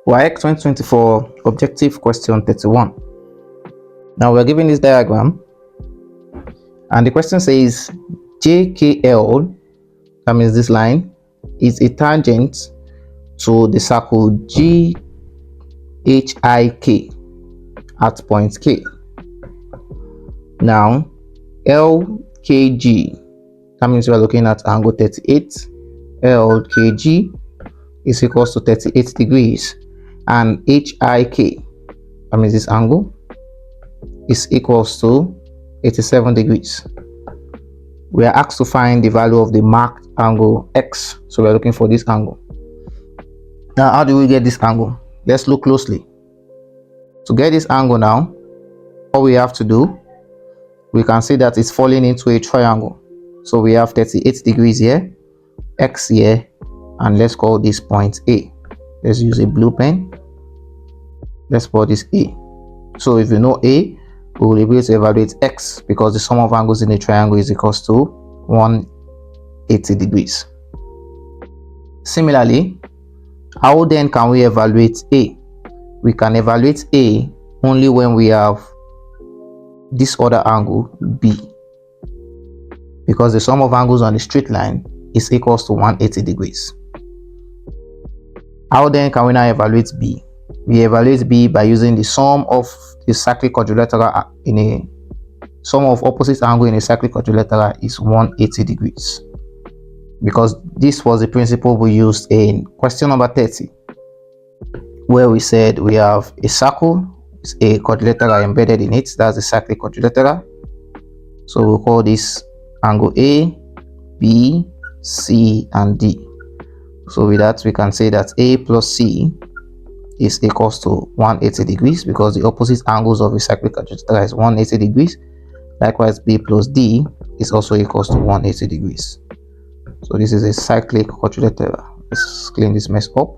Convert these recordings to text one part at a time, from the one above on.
WAEC 2024 objective question 31. Now we're given this diagram, and the question says JKL, that means this line, is a tangent to the circle GHIK at point K. Now LKG, that means we're looking at angle 38. LKG is equals to 38 degrees, and HIK, that means this angle, is equals to 87 degrees. We are asked to find the value of the marked angle X, so we're looking for this angle. Now how do we get this angle? Let's look closely. To get this angle now, all we have to do, we can see that it's falling into a triangle. So we have 38 degrees here, X here, and let's call this point A. Let's use a blue pen. Let's call this A. So if you know A, we will be able to evaluate X, because the sum of angles in a triangle is equals to 180 degrees. Similarly, how then can we evaluate A? We can evaluate A only when we have this other angle B, because the sum of angles on the straight line is equals to 180 degrees. How then can we now evaluate B? We evaluate B by using the sum of the cyclic quadrilateral in a sum of opposite angle in a cyclic quadrilateral is 180 degrees, because this was the principle we used in question number 30, where we said we have a circle, a quadrilateral embedded in it. That's the cyclic quadrilateral. So we'll call this angle A, B, C, and D. So with that, we can say that A plus C is equals to 180 degrees, because the opposite angles of a cyclic quadrilateral is 180 degrees. Likewise, B plus D is also equals to 180 degrees. So this is a cyclic quadrilateral. Let's clean this mess up.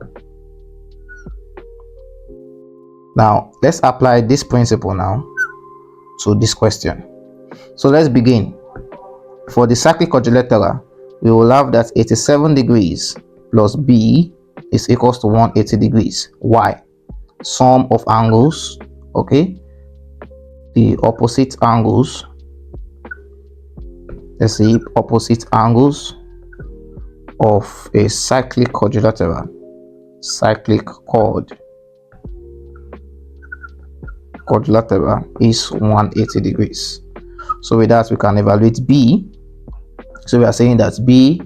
Now let's apply this principle now to this question. So let's begin. For the cyclic quadrilateral, we will have that 87 degrees plus B is equals to 180 degrees. Why? Sum of angles, okay, the opposite angles, let's see, opposite angles of a cyclic quadrilateral, cyclic quadrilateral is 180 degrees. So with that, we can evaluate B. So we are saying that B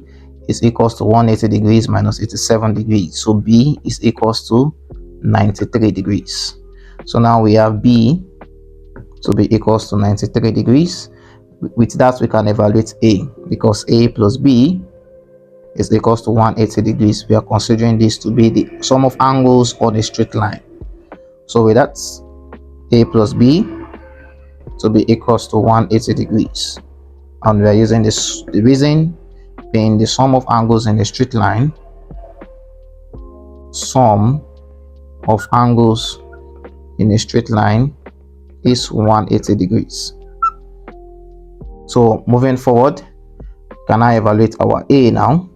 is equals to 180 degrees minus 87 degrees. So B is equals to 93 degrees. So now we have B to be equals to 93 degrees. With that, we can evaluate A, because A plus B is equals to 180 degrees. We are considering this to be the sum of angles on a straight line. So with that, A plus B to be equals to 180 degrees. And we are using this, the reason being the sum of angles in a straight line, sum of angles in a straight line is 180 degrees. So moving forward, can I evaluate our A now?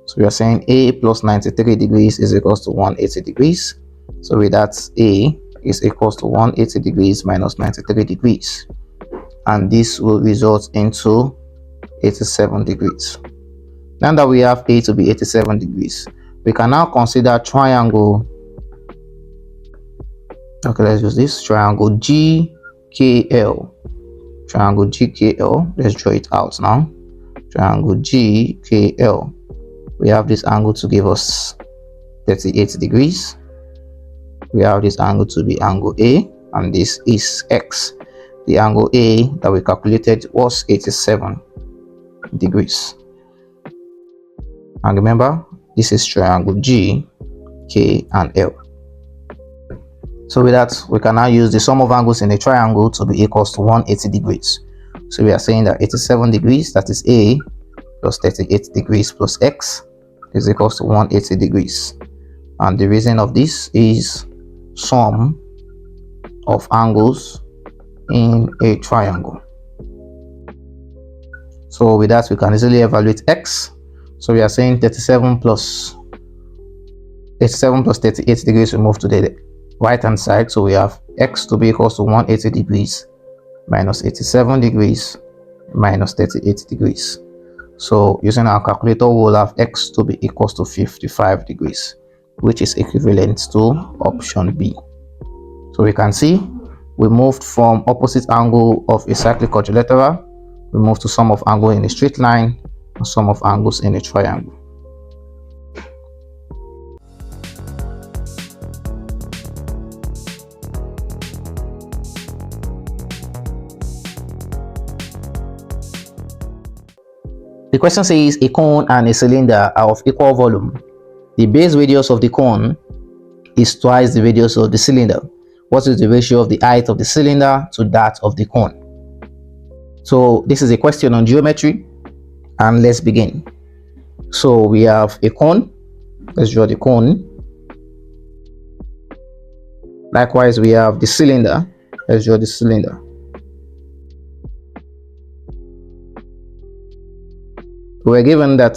So we are saying A plus 93 degrees is equals to 180 degrees. So with that, A is equals to 180 degrees minus 93 degrees, and this will result into 87 degrees. Now that we have A to be 87 degrees, we can now consider triangle. Okay, let's use this triangle GKL. Triangle GKL, let's draw it out now. Triangle GKL, we have this angle to give us 38 degrees. We have this angle to be angle A, and this is X. The angle A that we calculated was 87 degrees. And remember, this is triangle G, K, and L. So with that, we can now use the sum of angles in a triangle to be equals to 180 degrees. So we are saying that 87 degrees, that is A, plus 38 degrees plus X, is equals to 180 degrees. And the reason of this is sum of angles in a triangle. So with that, we can easily evaluate X. So we are saying 37 plus 87 plus 38 degrees, we move to the right hand side. So we have x to be equals to 180 degrees minus 87 degrees minus 38 degrees. So using our calculator, we'll have x to be equals to 55 degrees, which is equivalent to option B. So we can see we moved from opposite angle of a cyclic quadrilateral, we moved to sum of angle in a straight line and sum of angles in a triangle. The question says a cone and a cylinder are of equal volume. The base radius of the cone is twice the radius of the cylinder. What is the ratio of the height of the cylinder to that of the cone? So this is a question on geometry, and let's begin. So we have a cone. Let's draw the cone. Likewise, we have the cylinder. Let's draw the cylinder. We're given that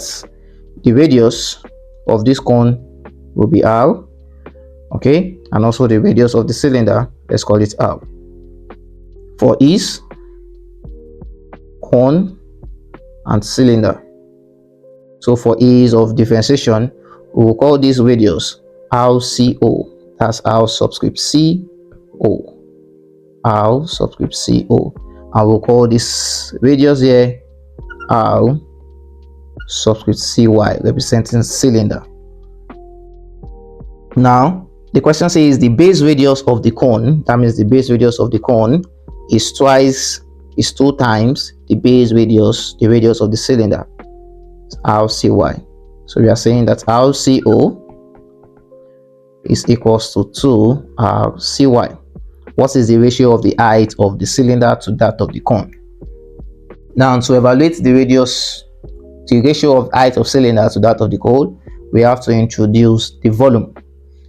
the radius of this cone will be r, okay, and also the radius of the cylinder, let's call it r. For ease, cone and cylinder. So for ease of differentiation, we will call this radius RCO. That's R subscript CO. R subscript CO. And we'll call this radius here R subscript CY, representing cylinder. Now the question says the base radius of the cone, that means the base radius of the cone is two times the base radius, the radius of the cylinder, RCY. So we are saying that RCO is equals to 2 RCY. What is the ratio of the height of the cylinder to that of the cone? Now to evaluate the ratio of height of cylinder to that of the cone, we have to introduce the volume,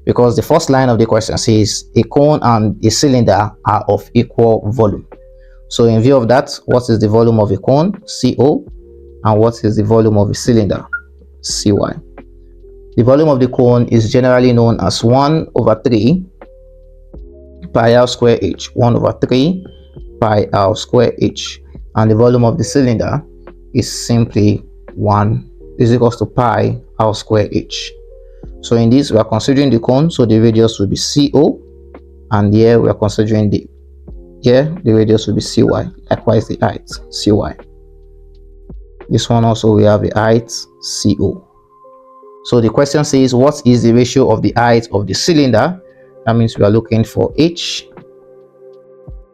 because the first line of the question says a cone and a cylinder are of equal volume. So in view of that, what is the volume of a cone? CO. And what is the volume of a cylinder? CY. The volume of the cone is generally known as 1/3 pi r square h. 1/3 pi r square h. And the volume of the cylinder is simply 1 is equals to pi r square h. So in this, we are considering the cone, so the radius will be CO, and here we are considering the radius will be CY. Likewise, the height CY. This one also we have the height CO. So the question says, what is the ratio of the height of the cylinder? That means we are looking for h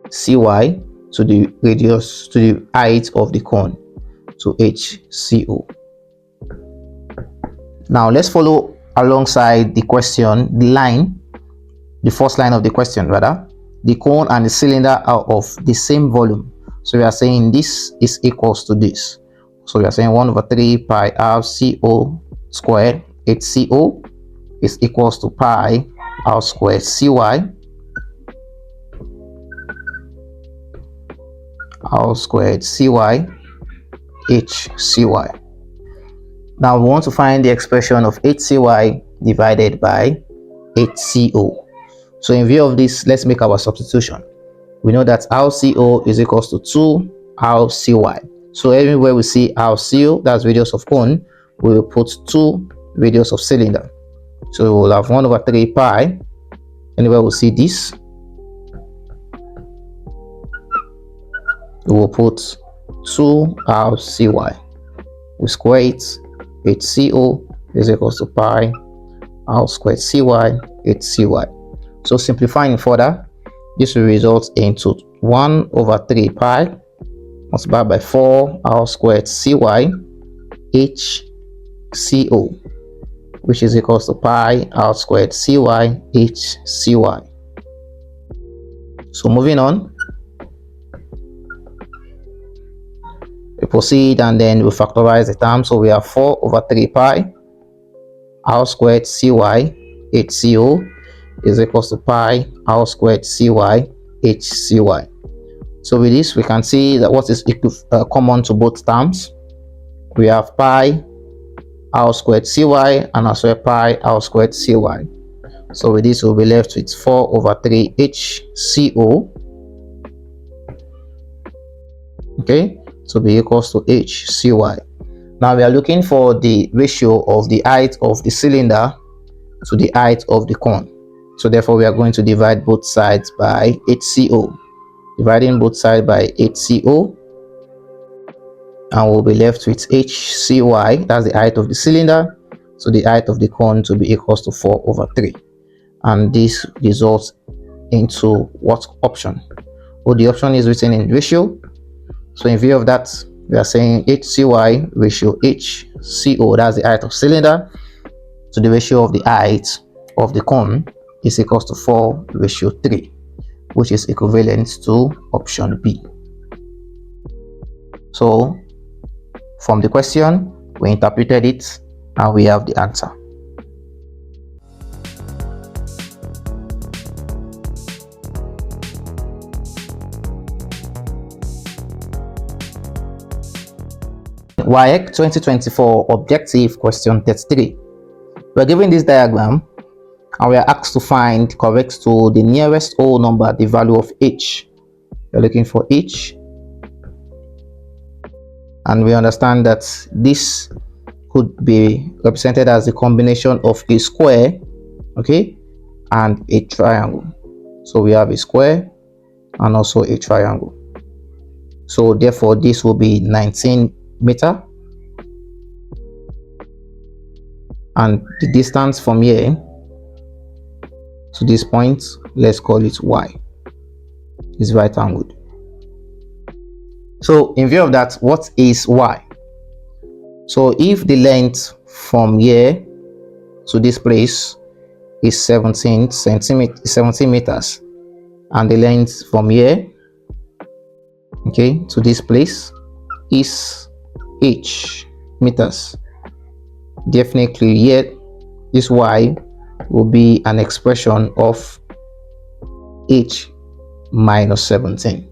CY to the radius, to the height of the cone, to h CO. Now let's follow alongside the question, the first line of the question rather. The cone and the cylinder are of the same volume. So we are saying this is equals to this. So we are saying 1/3 pi r CO squared HCO is equals to pi r squared CY, r squared CY HCY. Now we want to find the expression of HCY divided by HCO. So in view of this, let's make our substitution. We know that RCO is equals to 2 RCY. So everywhere we see RCO, that's radius of cone, we will put 2 radius of cylinder. So we will have 1/3 pi. Anywhere we see this, we will put 2 RCY. We square it. HCO is equals to pi r squared CY HCY. So simplifying further, this will result into 1/3 pi multiplied by 4 r squared CY HCO, which is equals to pi r squared CY HCY. So moving on, we proceed and then we factorize the term. So we have 4/3 pi r squared CY HCO is equals to pi r squared CY HCY. So with this, we can see that what is common to both terms. We have pi r squared cy and as well pi r squared cy. So with this we'll be left with 4 over 3 hco, okay, to be equals to hcy. Now we are looking for the ratio of the height of the cylinder to the height of the cone. So therefore we are going to divide both sides by hco. Dividing both sides by hco, and we'll be left with hcy, that's the height of the cylinder, so the height of the cone to be equals to 4 over 3. And this results into what option? Well, the option is written in ratio. So in view of that, we are saying hcy ratio hco, that's the height of cylinder, to the ratio of the height of the cone is equals to 4 ratio 3, which is equivalent to option B. So from the question, we interpreted it and we have the answer. WAEC 2024 objective question 33. We are given this diagram and we are asked to find correct to the nearest whole number the value of h. We are looking for h, and we understand that this could be represented as the combination of a square, okay, and a triangle. So we have a square and also a triangle. So therefore this will be 19 meter, and the distance from here to this point, let's call it y, is right angled. So in view of that, what is y? So if the length from here to this place is 17 meters, and the length from here, okay, to this place is h meters, definitely here this y will be an expression of h minus 17.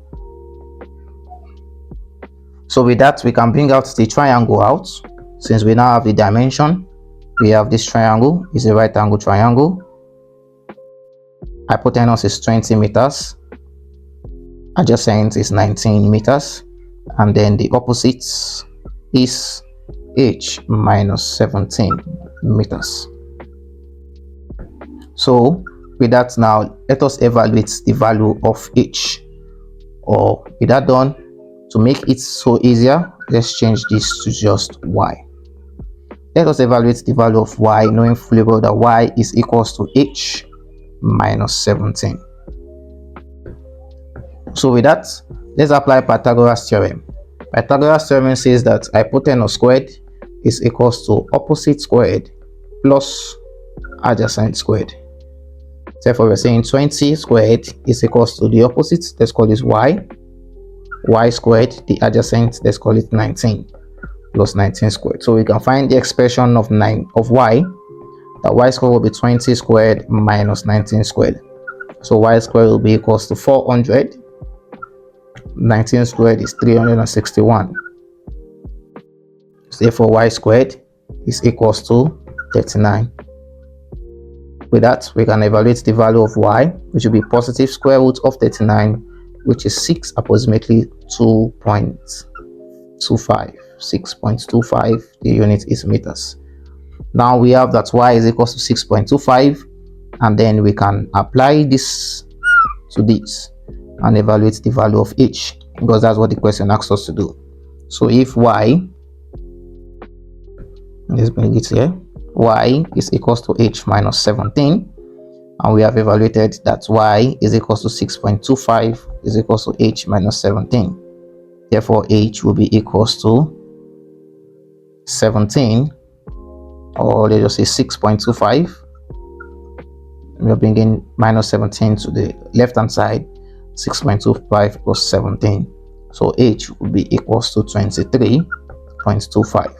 So with that, we can bring out the triangle out. Since we now have the dimension, we have this triangle is a right angle triangle. Hypotenuse is 20 meters, adjacent is 19 meters, and then the opposite is h minus 17 meters. So with that, now let us evaluate the value of h. Or with that done, to make it so easier, let's change this to just y. Let us evaluate the value of y, knowing fully well that y is equals to h minus 17. So with that, let's apply Pythagoras theorem. Pythagoras theorem says that hypotenuse squared is equals to opposite squared plus adjacent squared. Therefore we're saying 20 squared is equals to the opposite, let's call this y squared, the adjacent, let's call it 19, plus 19 squared. So we can find the expression of y, that y squared will be 20 squared minus 19 squared. So y squared will be equals to 400, 19 squared is 361. So therefore y squared is equals to 39. With that, we can evaluate the value of y, which will be positive square root of 39, which is 6, approximately 2.25. 6.25, the unit is meters. Now we have that y is equals to 6.25, and then we can apply this to this and evaluate the value of h, because that's what the question asks us to do. So if y, let's bring it here, y is equals to h minus 17, and we have evaluated that y is equals to 6.25 is equals to h minus 17. Therefore h will be equals to 17, or let's just say 6.25. We are bringing minus 17 to the left hand side, 6.25 plus 17. So h will be equals to 23.25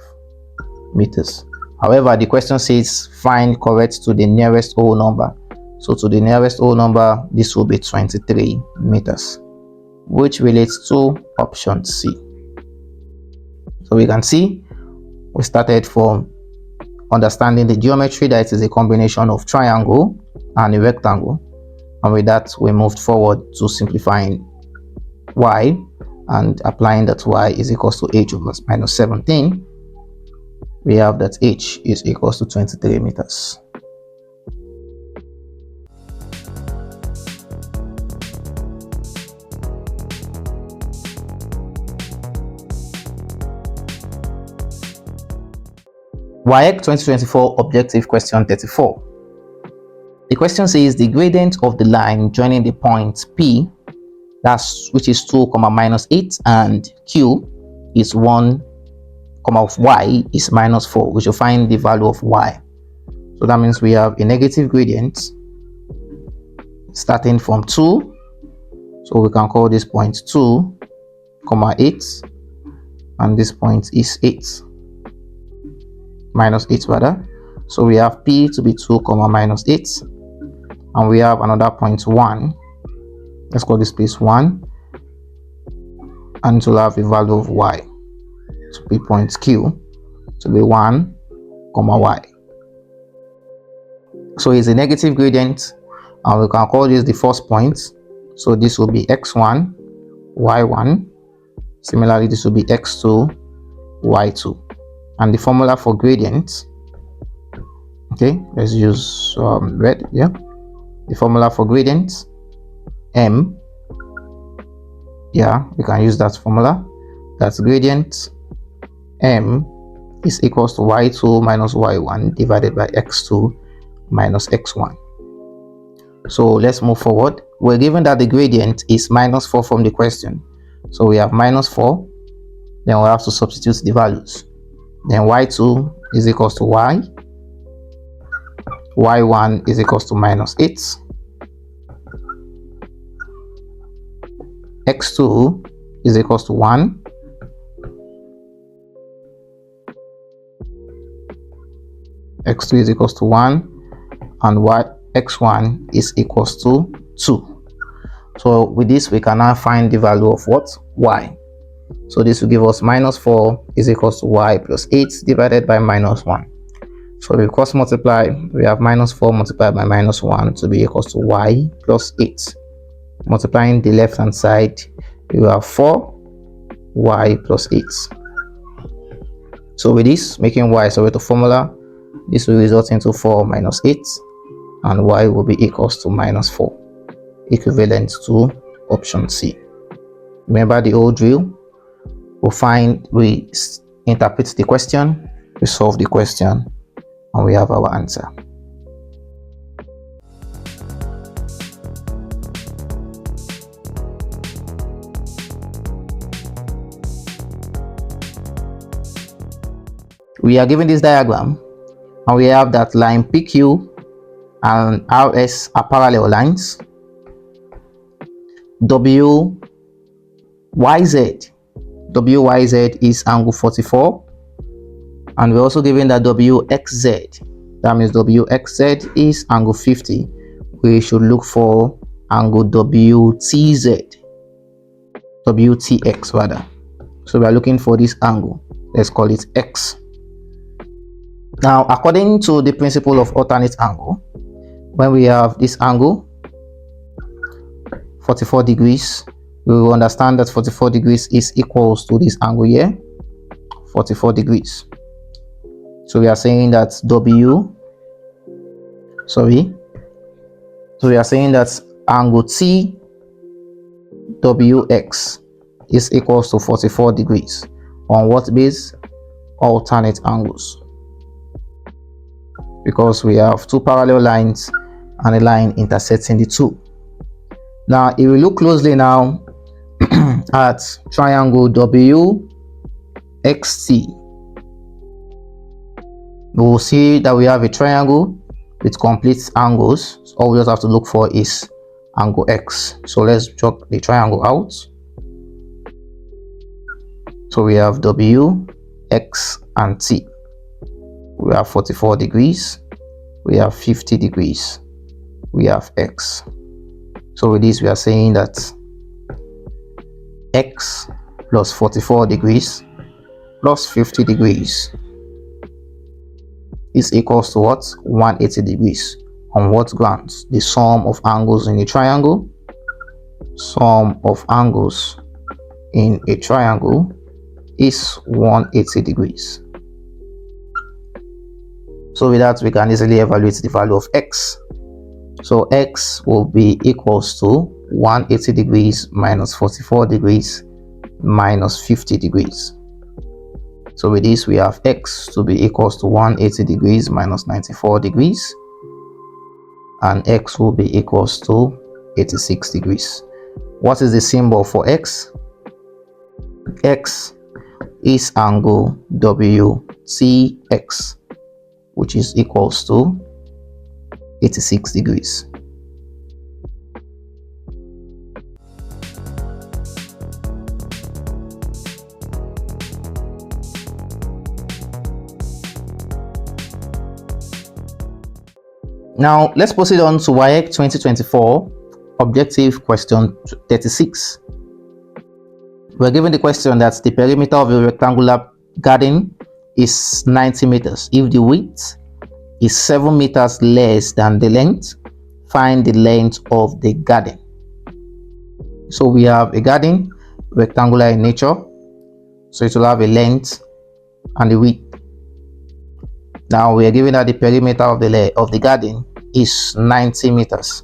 meters. However, the question says find correct to the nearest whole number. So to the nearest whole number, this will be 23 meters, which relates to option C. So we can see we started from understanding the geometry, that it is a combination of triangle and a rectangle. And with that, we moved forward to simplifying y and applying that y is equals to h over minus 17. We have that h is equals to 23 meters. WAEC 2024 objective question 34. The question says the gradient of the line joining the point P, which is 2, minus 8, and Q is 1, y is minus 4. We should find the value of y. So that means we have a negative gradient starting from 2. So we can call this point 2, 8, and this point is 8. Minus 8 rather. So we have P to be 2, minus 8. And we have another point 1. Let's call this place 1. And to have a value of y to be point Q to be 1, y. So it's a negative gradient, and we can call this the first point. So this will be x1, y1. Similarly, this will be x2, y2. And the formula for gradient, okay, let's use red. Yeah, the formula for gradient, m, yeah, we can use that formula. That's gradient m is equals to y2 minus y1 divided by x2 minus x1. So let's move forward. We're given that the gradient is minus 4 from the question. So we have minus 4. Then we have to substitute the values. Then y2 is equals to y. y1 is equals to minus 8. x2 is equals to 1. x2 is equals to 1. And x1 is equals to 2. So with this, we can now find the value of what? Y. So this will give us minus 4 is equals to y plus 8 divided by minus 1. So we cross multiply, we have minus 4 multiplied by minus 1 to be equals to y plus 8. Multiplying the left hand side, you have 4y plus 8. So with this, making y so with the formula, this will result into 4 minus 8, and y will be equals to minus 4, equivalent to option C. Remember the old drill. We interpret the question, we solve the question, and we have our answer. We are given this diagram, and we have that line PQ and RS are parallel lines. WYZ is angle 44, and we're also given that WXZ, that means WXZ is angle 50. We should look for angle WTX rather. So we are looking for this angle. Let's call it X. Now, according to the principle of alternate angle, when we have this angle 44 degrees, we will understand that 44 degrees is equals to this angle here, 44 degrees. So we are saying that we are saying that angle TWX is equals to 44 degrees. On what base? Alternate angles. Because we have two parallel lines and a line intersecting the two. Now, if we look closely now at triangle WXT, we will see that we have a triangle with complete angles. So all we just have to look for is angle X. So let's drop the triangle out. So we have W, X, and T. We have 44 degrees, we have 50 degrees, we have X. So with this, we are saying that X plus 44 degrees plus 50 degrees is equals to what? 180 degrees. On what grounds? The sum of angles in a triangle. Sum of angles in a triangle is 180 degrees. So with that, we can easily evaluate the value of x. So x will be equals to 180 degrees minus 44 degrees minus 50 degrees. So with this, we have x to be equals to 180 degrees minus 94 degrees, and x will be equals to 86 degrees. What is the symbol for x? X is angle WTX, which is equals to 86 degrees. Now let's proceed on to WAEC 2024 objective question 36. We're given the question that the perimeter of a rectangular garden is 90 meters. If the width is 7 meters less than the length, find the length of the garden. So we have a garden, rectangular in nature, so it will have a length and the width. Now we are given that the perimeter of the garden is 90 meters,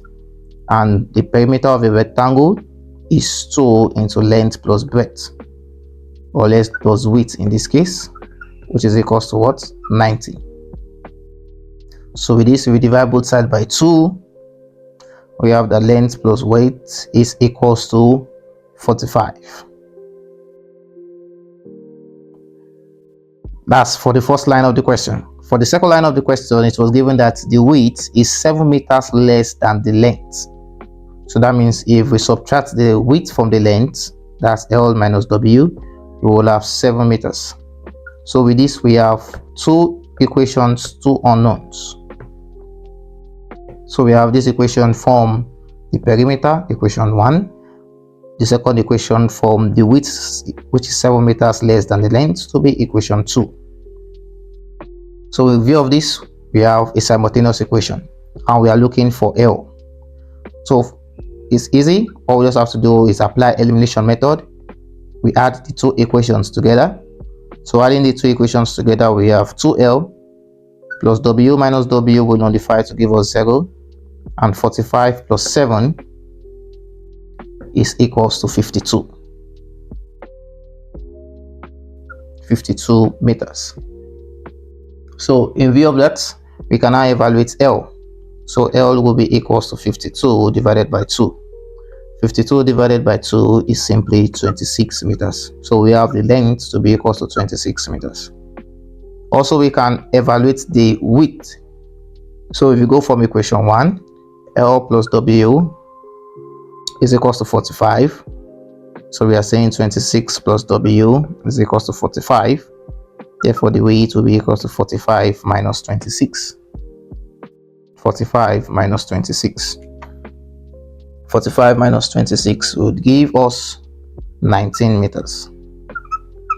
and the perimeter of a rectangle is 2 into length plus breadth, or length plus width in this case, which is equals to what? 90. So with this, we divide both sides by 2. We have the length plus width is equals to 45. That's for the first line of the question. For the second line of the question, it was given that the width is 7 meters less than the length. So that means if we subtract the width from the length, that's L minus W, we will have 7 meters. So with this, we have 2 equations, 2 unknowns. So we have this equation from the perimeter, equation 1. The second equation from the width, which is 7 meters less than the length, to be equation 2. So in view of this, we have a simultaneous equation, and we are looking for L. So it's easy. All we just have to do is apply elimination method. We add the 2 equations together. So adding the 2 equations together, we have 2L plus W minus W will nullify to give us 0, and 45 plus 7 is equals to 52. 52 meters. So in view of that, we can now evaluate L. So L will be equals to 52 divided by 2. 52 divided by 2 is simply 26 meters. So we have the length to be equals to 26 meters. Also, we can evaluate the width. So if you go from equation 1, L plus W is equals to 45. So we are saying 26 plus W is equals to 45. Therefore, the width will be equals to 45 minus 26. 45 minus 26. 45 minus 26 would give us 19 meters.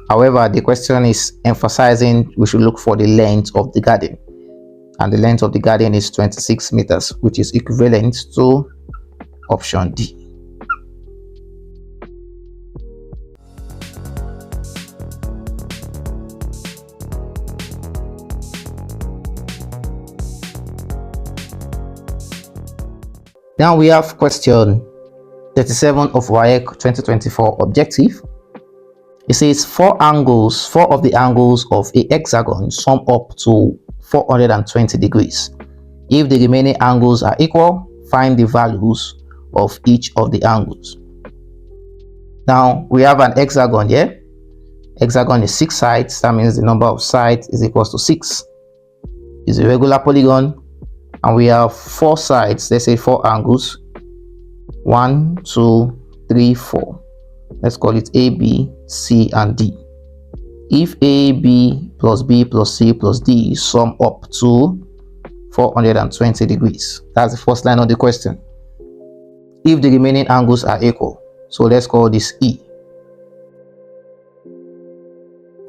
However, the question is emphasizing we should look for the length of the garden. And the length of the garden is 26 meters, which is equivalent to option D. Now we have question 37 of WAEC 2024 objective. It says four of the angles of a hexagon sum up to 420 degrees. If the remaining angles are equal, find the values of each of the angles. Now we have an hexagon here. Hexagon is 6 sides. That means the number of sides is equals to 6. It's a regular polygon. And we have 4 sides, let's say 4 angles. 1, 2, 3, 4. Let's call it A, B, C, and D. If A, B plus B plus C plus D sum up to 420 degrees. That's the first line of the question. If the remaining angles are equal, so let's call this E.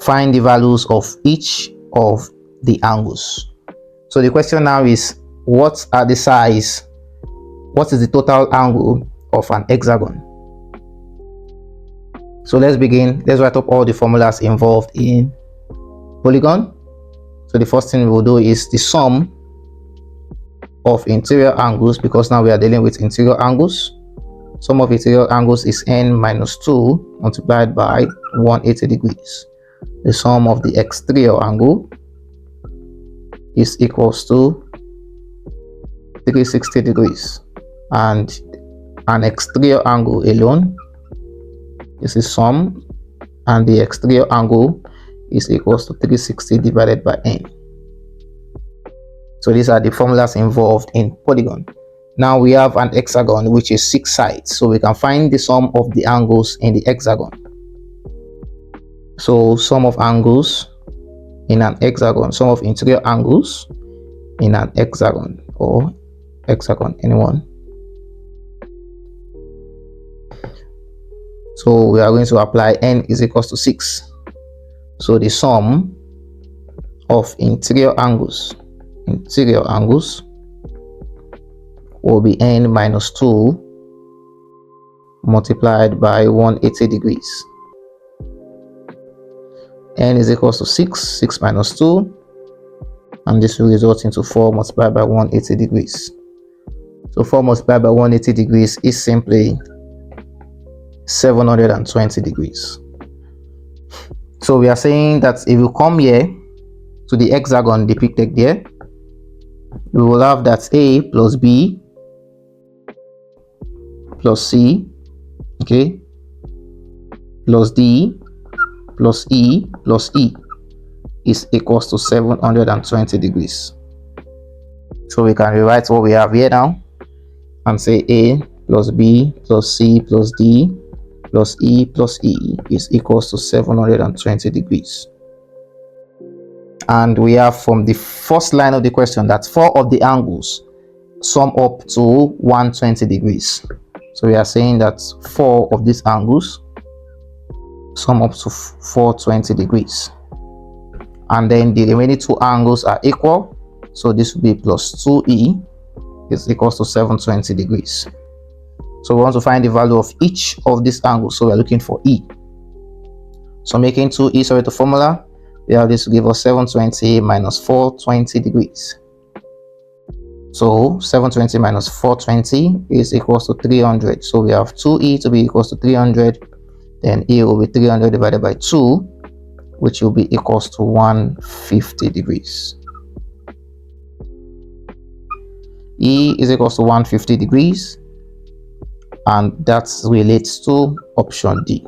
Find the values of each of the angles. So the question now is, what is the total angle of an hexagon? So let's begin. Let's write up all the formulas involved in polygon. So the first thing we will do is the sum of interior angles, because now we are dealing with interior angles. Sum of interior angles is n minus 2 multiplied by 180 degrees. The sum of the exterior angle is equals to 360 degrees, and an exterior angle alone is the sum, and the exterior angle is equals to 360 divided by n. So these are the formulas involved in polygon. Now we have an hexagon which is 6 sides, so we can find the sum of the angles in the hexagon. So sum of angles in an hexagon, sum of interior angles in an hexagon, or hexagon, anyone. So we are going to apply n is equals to 6. So the sum of interior angles will be n minus 2 multiplied by 180 degrees. N is equals to 6 minus 2, and this will result into 4 multiplied by 180 degrees. So 4 multiplied by 180 degrees is simply 720 degrees. So we are saying that if you come here to the hexagon depicted there, we will have that A plus B plus C, okay, plus D plus E plus E is equals to 720 degrees. So we can rewrite what we have here now and say A plus B plus C plus D plus E plus E is equals to 720 degrees. And we have from the first line of the question that 4 of the angles sum up to 120 degrees. So we are saying that 4 of these angles sum up to 420 degrees. And then the remaining 2 angles are equal. So this will be plus 2E is equals to 720 degrees. So we want to find the value of each of these angles. So we are looking for E. So making 2E, sorry, the formula, we have this to give us 720 minus 420 degrees. So 720 minus 420 is equals to 300. So we have 2E to be equals to 300. Then E will be 300 divided by 2, which will be equals to 150 degrees. E is equals to 150 degrees. And that relates to option D.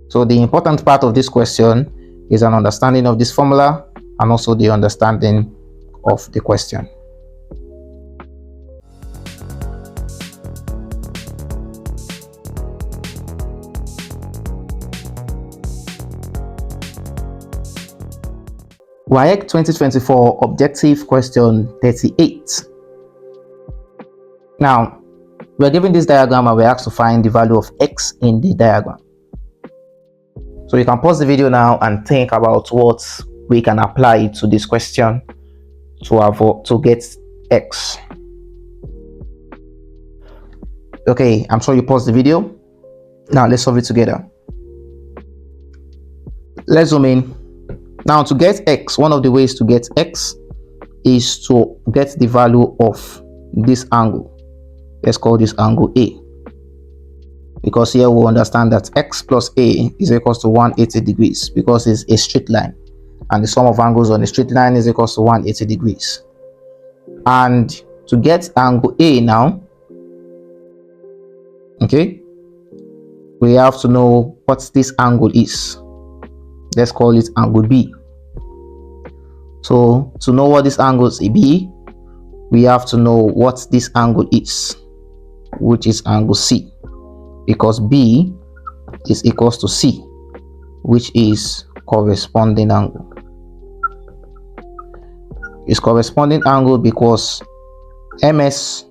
So the important part of this question is an understanding of this formula and also the understanding of the question. WAEC 2024 objective question 38. Now, we're given this diagram and we're asked to find the value of x in the diagram. So you can pause the video now and think about what we can apply to this question to get x. Okay, I'm sure you paused the video. Now let's solve it together. Let's zoom in. Now to get x, one of the ways to get x is to get the value of this angle. Let's call this angle A, because here we'll understand that x plus A is equals to 180 degrees because it's a straight line, and the sum of angles on a straight line is equals to 180 degrees. And to get angle A now, okay, we have to know what this angle is. Let's call it angle B. So to know what this angle is B, we have to know what this angle is, which is angle C, because B is equals to C, which is corresponding angle. It's corresponding angle because MS,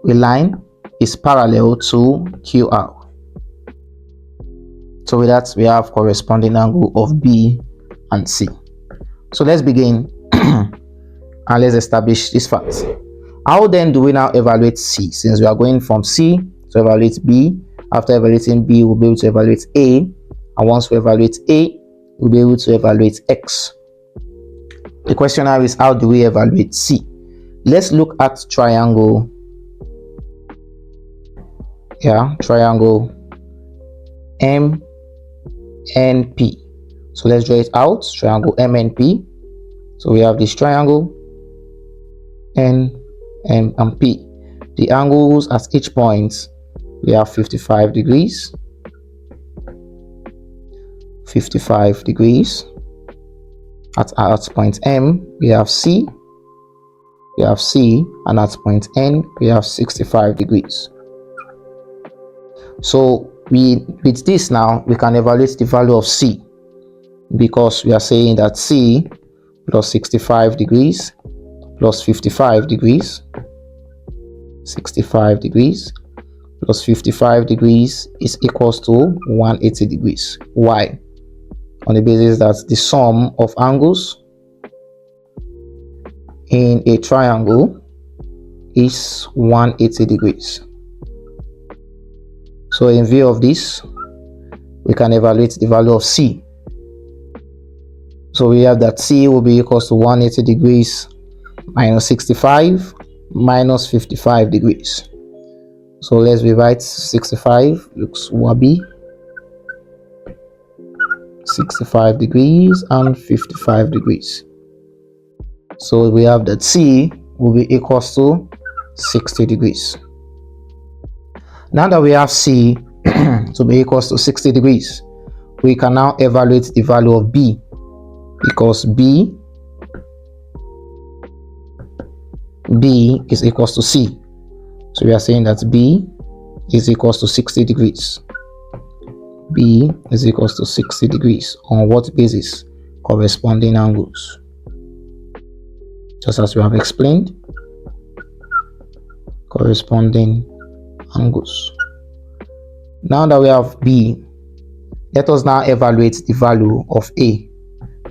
a line, is parallel to QR. So with that, we have corresponding angle of B and C. So let's begin. And let's establish this fact. How then do we now evaluate C? Since we are going from C to evaluate B, after evaluating B, we'll be able to evaluate A. And once we evaluate A, we'll be able to evaluate X. The question now is, how do we evaluate C? Let's look at triangle. Triangle MNP. So let's draw it out. Triangle MNP. So we have this triangle N, M, and P. The angles at each point, we have 55 degrees. 55 degrees. At point M, we have C. We have C, and at point N, we have 65 degrees. So with this now, we can evaluate the value of C, because we are saying that C plus 65 degrees plus 55 degrees, 65 degrees plus 55 degrees is equals to 180 degrees. Why? On the basis that the sum of angles in a triangle is 180 degrees. So in view of this, we can evaluate the value of C. So we have that C will be equals to 180 degrees minus 65 minus 55 degrees. So let's rewrite 65, looks wabi, 65 degrees and 55 degrees. So we have that C will be equals to 60 degrees. Now that we have C to be equals to 60 degrees, we can now evaluate the value of B, because B is equals to C. So we are saying that B is equals to 60 degrees. B is equals to 60 degrees. On what basis? Corresponding angles. Just as we have explained, corresponding angles. Now that we have B, let us now evaluate the value of A,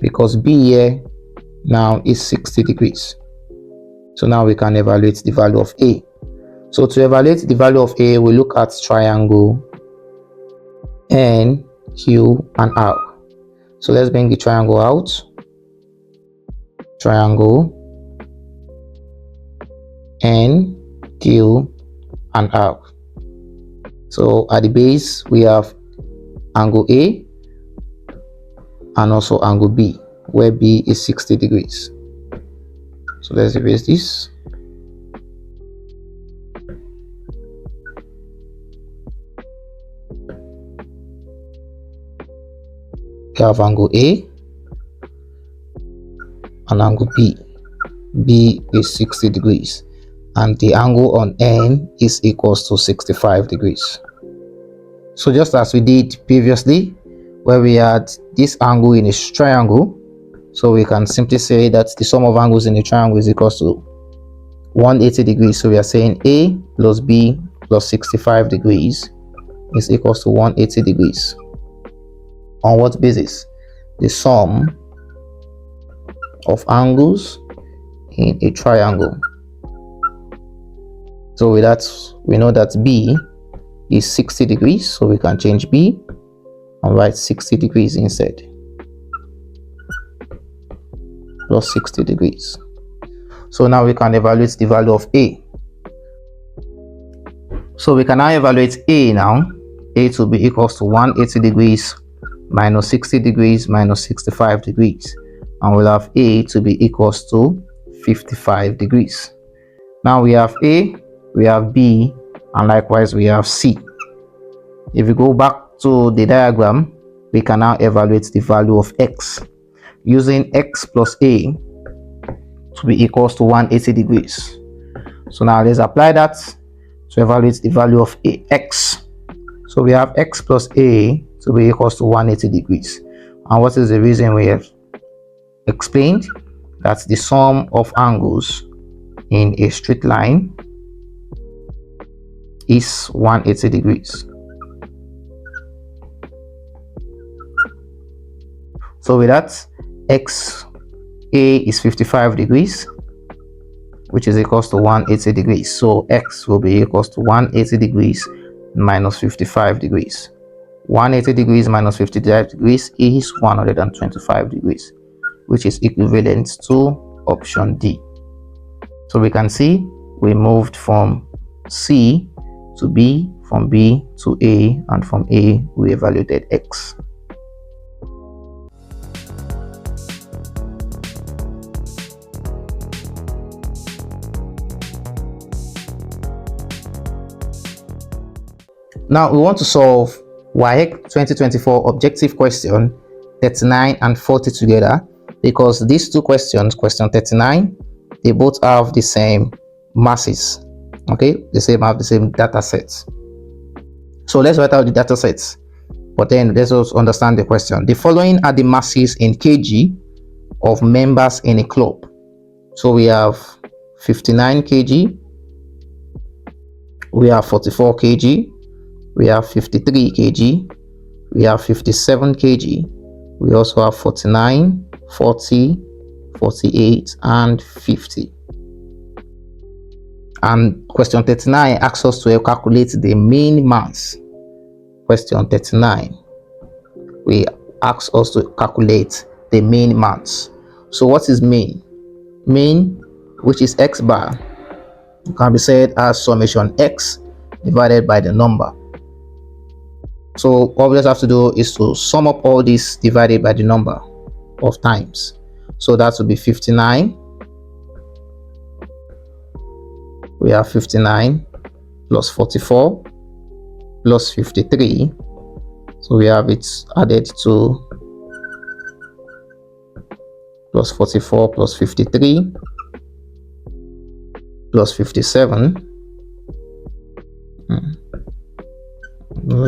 because B here now is 60 degrees. So now we can evaluate the value of A. So to evaluate the value of A, we look at triangle N, Q, and R. So let's bring the triangle out. Triangle N, Q, and R. So at the base, we have angle A and also angle B, where B is 60 degrees. So let's erase this. We have angle A and angle B. B is 60 degrees, and the angle on N is equals to 65 degrees. So just as we did previously, where we had this angle in a triangle, so we can simply say that the sum of angles in a triangle is equals to 180 degrees. So we are saying A plus B plus 65 degrees is equals to 180 degrees. On what basis? The sum of angles in a triangle. So with that, we know that B is 60 degrees, so we can change B and write 60 degrees instead, plus 60 degrees. So now we can evaluate the value of A. So we can now evaluate A now. A to be equals to 180 degrees minus 60 degrees minus 65 degrees. And we'll have A to be equals to 55 degrees. Now we have A, we have B, and likewise we have C. If we go back to the diagram, we can now evaluate the value of X using X plus A to be equals to 180 degrees. So now let's apply that to evaluate the value of X. So we have X plus A to be equals to 180 degrees. And what is the reason? We have explained that the sum of angles in a straight line is 180 degrees. So with that, X A is 55 degrees which is equals to 180 degrees. So x will be equals to 180 degrees minus 55 degrees. 180 degrees minus 55 degrees is 125 degrees, which is equivalent to option D. So we can see we moved from C to B, from B to A, and from A we evaluated x. Now we want to solve WAEC 2024 objective question 39 and 40 together, because these two questions, question 39, they both have the same masses. Okay, they have the same data sets. So let's write out the data sets, but then let's also understand the question. The following are the masses in kg of members in a club. So we have 59 kg, we have 44 kg, we have 53 kg, we have 57 kg, we also have 49, 40, 48, and 50. And question 39 asks us to calculate the mean mass. Question 39, we ask us to calculate the mean mass. So what is mean? Mean, which is x bar, can be said as summation x divided by the number. So all we just have to do is to sum up all this divided by the number of times. So that will be 59. We have 59 plus 44 plus 53. So we have it added to plus 44 plus 53 plus 57.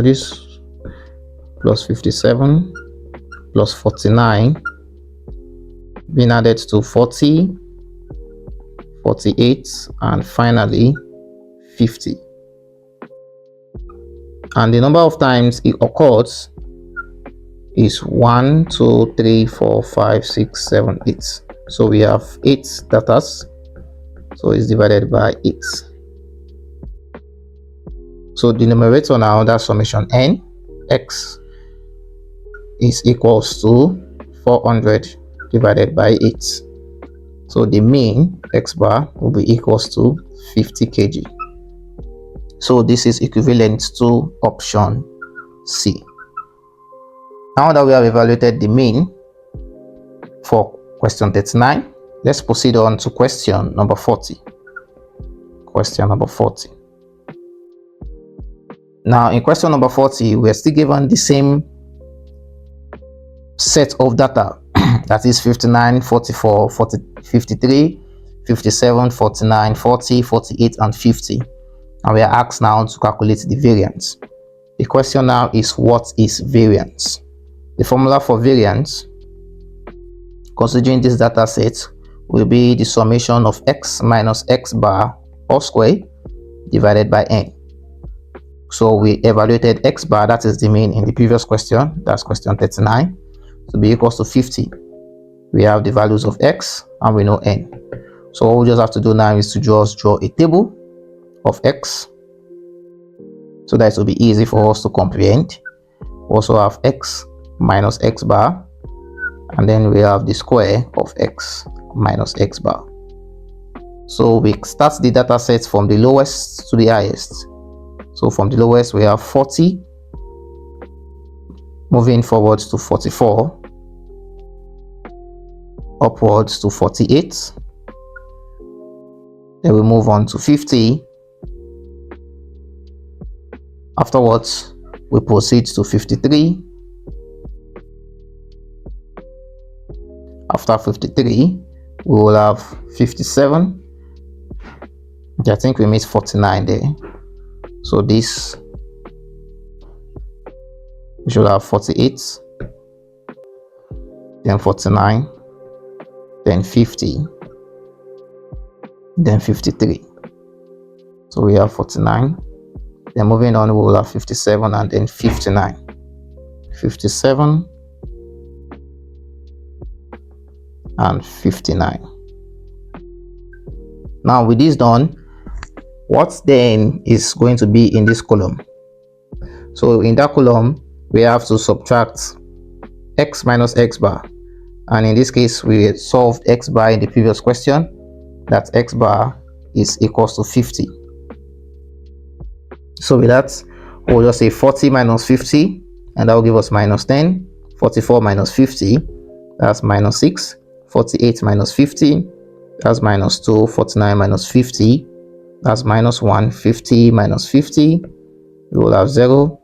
This plus 57 plus 49 being added to 40, 48, and finally 50. And the number of times it occurs is 1, 2, 3, 4, 5, 6, 7, 8. So we have 8 datas, so it's divided by 8. So the numerator now, that's summation n, x is equals to 400 divided by 8. So the mean x bar will be equals to 50 kg. So this is equivalent to option C. Now that we have evaluated the mean for question 39, let's proceed on to question number 40. Question number 40. Now in question number 40, we are still given the same set of data, that is 59, 44, 40, 53, 57, 49, 40, 48, and 50. And we are asked now to calculate the variance. The question now is, what is variance? The formula for variance, considering this data set, will be the summation of x minus x bar all square divided by n. So we evaluated x bar, that is the mean in the previous question, that's question 39, to be equals to 50. We have the values of x and we know n. So all we just have to do now is to just draw a table of x, so that it will be easy for us to comprehend. We also have x minus x bar, and then we have the square of x minus x bar. So we start the data set from the lowest to the highest. So from the lowest we have 40, moving forwards to 44, upwards to 48, then we move on to 50. Afterwards we proceed to 53. After 53 we will have 57. I think we missed 49 there, so this we should have 48, then 49, then 50, then 53. So we have 49, then moving on we will have 57, and then 59. 57 and 59. Now with this done, what then is going to be in this column? So in that column, we have to subtract x minus x bar, and in this case we solved x bar in the previous question, that x bar is equals to 50. So with that, we'll just say 40 minus 50, and that will give us minus 10. 44 minus 50, that's minus 6. 48 minus 50, that's minus 2. 49 minus 50, that's minus 1. 50 minus 50, we will have 0.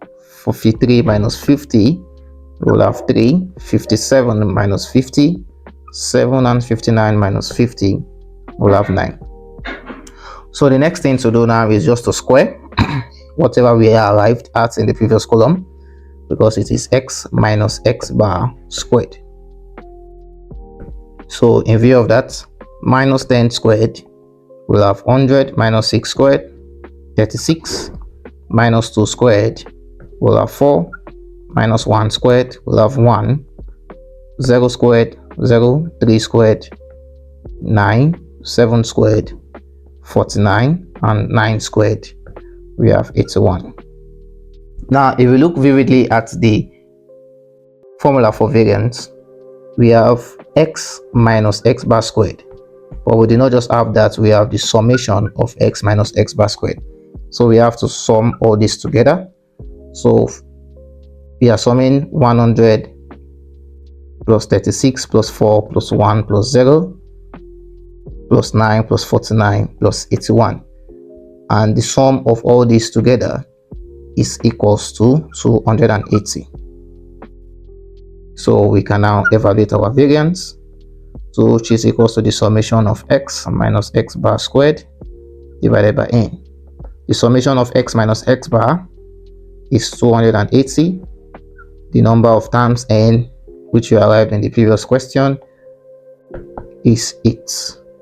53 minus 50, we will have 3. 57 minus 50, 7. And 59 minus 50, we will have 9. So the next thing to do now is just to square whatever we arrived at in the previous column, because it is x minus x bar squared. So in view of that, minus 10 squared, we'll have 100. Minus 6 squared, 36. Minus 2 squared, we'll have 4. Minus 1 squared, we'll have 1. 0 squared, 0. 3 squared, 9. 7 squared, 49. And 9 squared, we have 81. Now if we look vividly at the formula for variance, we have x minus x bar squared, but we do not just have that, we have the summation of x minus x bar squared. So we have to sum all this together. So we are summing 100 plus 36 plus 4 plus 1 plus 0 plus 9 plus 49 plus 81, and the sum of all these together is equals to 280. So we can now evaluate our variance, which is equals to the summation of x minus x bar squared divided by n. The summation of x minus x bar is 280. The number of times n, which you arrived in the previous question, is 8.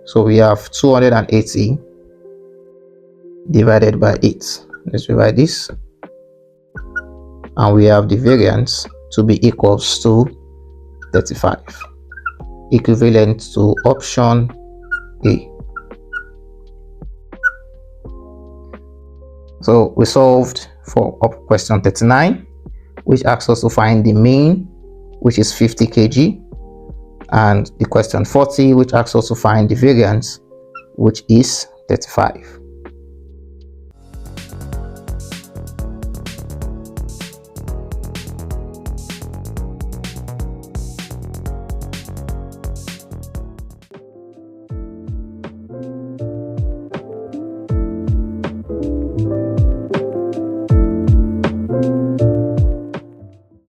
So we have 280 divided by 8. Let's rewrite this. And we have the variance to be equals to 35, equivalent to option A. So we solved for question 39, which asks us to find the mean, which is 50 kg, and the question 40, which asks us to find the variance, which is 35.